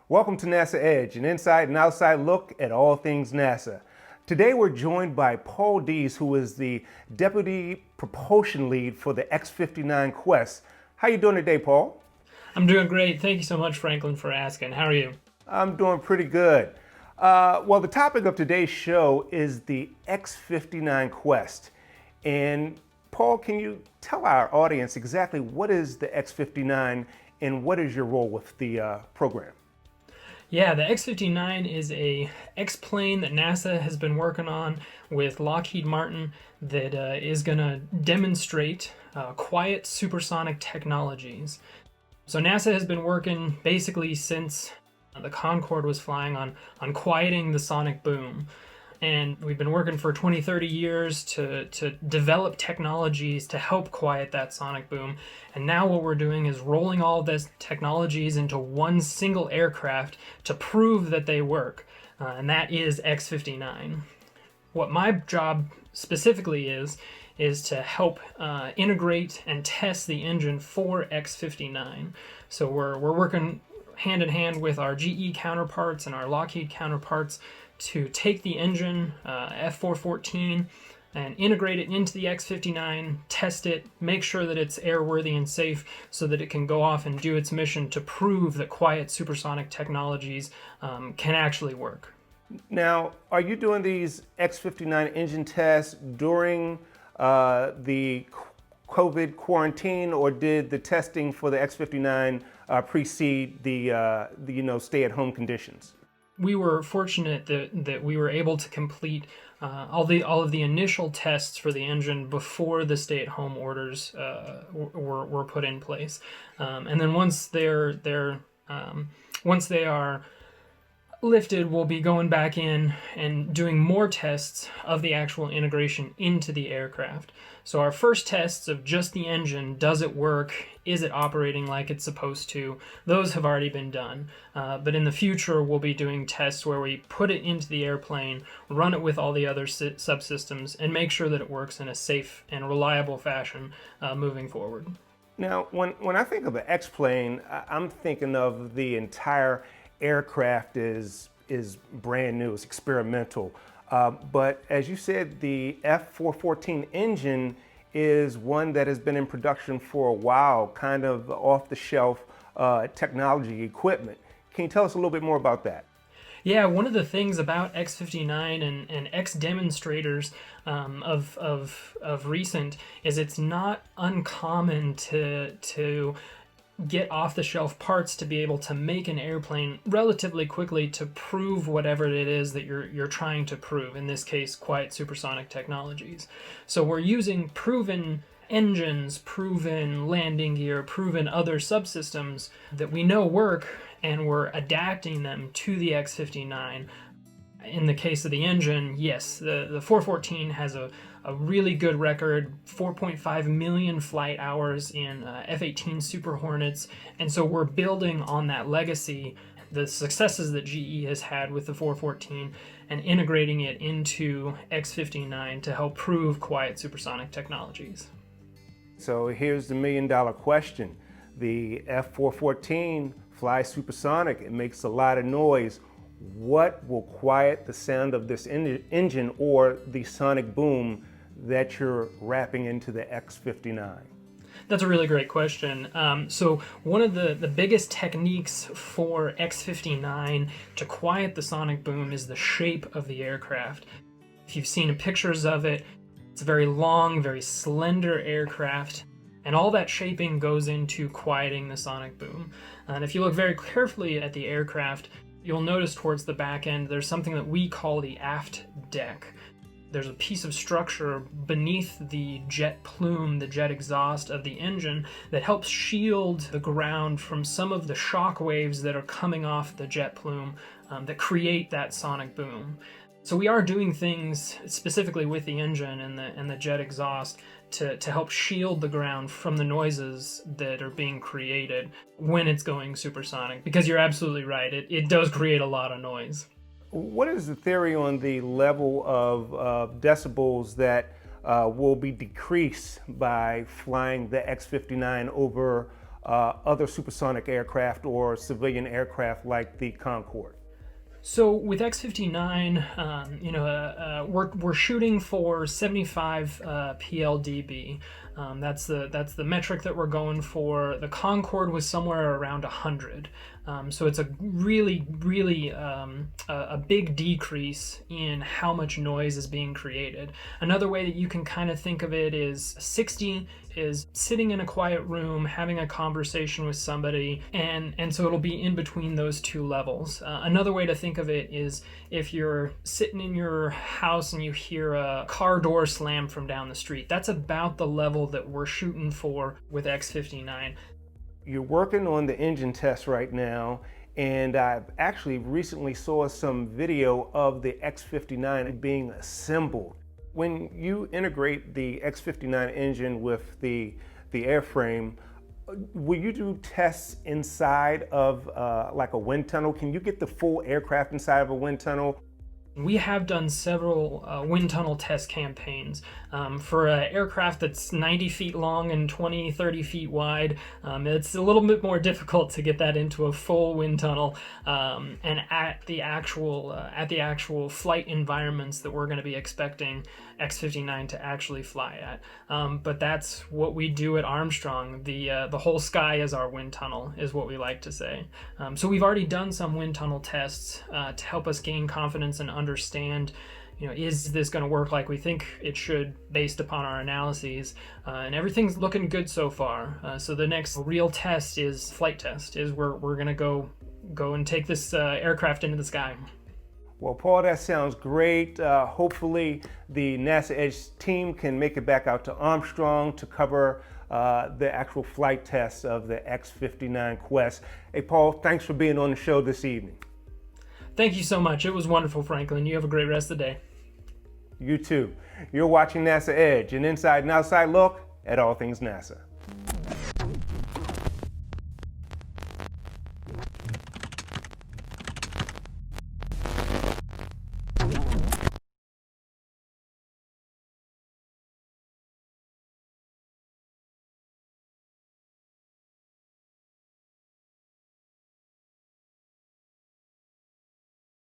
Welcome to NASA Edge, an inside and outside look at all things NASA. Today we're joined by Paul Dees, who is the Deputy Propulsion Lead for the X-59 Quest. How you doing today, Paul? I'm doing great. Thank you so much, Franklin, for asking. How are you? I'm doing pretty good. Well, the topic of today's show is the X-59 Quest. And Paul, can you tell our audience exactly what is the X-59 and what is your role with the program? Yeah, the X-59 is a X-plane that NASA has been working on with Lockheed Martin that is going to demonstrate quiet supersonic technologies. So NASA has been working basically since the Concorde was flying on quieting the sonic boom. And we've been working for 20, 30 years to develop technologies to help quiet that sonic boom. And now what we're doing is rolling all of these technologies into one single aircraft to prove that they work. And that is X-59. What my job specifically is to help integrate and test the engine for X-59. So we're working hand in hand with our GE counterparts and our Lockheed counterparts to take the engine, F414, and integrate it into the X-59, test it, make sure that it's airworthy and safe so that it can go off and do its mission to prove that quiet supersonic technologies can actually work. Now, are you doing these X-59 engine tests during the COVID quarantine, or did the testing for the X-59 precede the stay-at-home conditions? We were fortunate that we were able to complete all of the initial tests for the engine before the stay-at-home orders were put in place, and then once they are lifted, we'll be going back in and doing more tests of the actual integration into the aircraft. So our first tests of just the engine, does it work? Is it operating like it's supposed to? Those have already been done. But in the future, we'll be doing tests where we put it into the airplane, run it with all the other subsystems, and make sure that it works in a safe and reliable fashion moving forward. Now, when I think of an X-plane, I'm thinking of the entire aircraft is brand new, it's experimental. But as you said, the F414 engine is one that has been in production for a while, kind of off-the-shelf technology equipment. Can you tell us a little bit more about that? Yeah, one of the things about X-59 and X demonstrators of recent is it's not uncommon to get off-the-shelf parts to be able to make an airplane relatively quickly to prove whatever it is that you're trying to prove, in this case quiet supersonic technologies. So we're using proven engines, proven landing gear, proven other subsystems that we know work, and we're adapting them to the X-59. In the case of the engine, yes, the 414 has a really good record, 4.5 million flight hours in F-18 Super Hornets, and so we're building on that legacy, the successes that GE has had with the 414, and integrating it into X-59 to help prove quiet supersonic technologies. So here's the million-dollar question. The F414 flies supersonic, it makes a lot of noise. What will quiet the sound of this engine or the sonic boom that you're wrapping into the X-59? That's a really great question. So one of the biggest techniques for X-59 to quiet the sonic boom is the shape of the aircraft. If you've seen pictures of it, it's a very long, very slender aircraft, and all that shaping goes into quieting the sonic boom. And if you look very carefully at the aircraft, you'll notice towards the back end there's something that we call the aft deck. There's a piece of structure beneath the jet plume, the jet exhaust of the engine, that helps shield the ground from some of the shock waves that are coming off the jet plume that create that sonic boom. So we are doing things specifically with the engine and the jet exhaust to help shield the ground from the noises that are being created when it's going supersonic, because you're absolutely right, it does create a lot of noise. What is the theory on the level of decibels that will be decreased by flying the X-59 over other supersonic aircraft or civilian aircraft like the Concorde? So with X-59, we're shooting for 75 PLDB. That's the metric that we're going for. The Concorde was somewhere around 100. So it's a really a big decrease in how much noise is being created. Another way that you can kind of think of it is 60 is sitting in a quiet room having a conversation with somebody, and so it'll be in between those two levels. Another way to think of it is if you're sitting in your house and you hear a car door slam from down the street. That's about the level that we're shooting for with X-59. You're working on the engine test right now, and I've actually recently saw some video of the X-59 being assembled. When you integrate the X-59 engine with the airframe, will you do tests inside of like a wind tunnel? Can you get the full aircraft inside of a wind tunnel? We have done several wind tunnel test campaigns for an aircraft that's 90 feet long and 20, 30 feet wide. It's a little bit more difficult to get that into a full wind tunnel and at the actual flight environments that we're going to be expecting X-59 to actually fly at. But that's what we do at Armstrong. The whole sky is our wind tunnel, is what we like to say. So we've already done some wind tunnel tests to help us gain confidence and understand, is this going to work like we think it should based upon our analyses, and everything's looking good so far. So the next real test is flight test, is we're going to go and take this aircraft into the sky. Well, Paul, that sounds great. Hopefully the NASA Edge team can make it back out to Armstrong to cover the actual flight tests of the X-59 Quest. Hey, Paul, thanks for being on the show this evening. Thank you so much. It was wonderful, Franklin. You have a great rest of the day. You too. You're watching NASA Edge, an inside and outside look at all things NASA.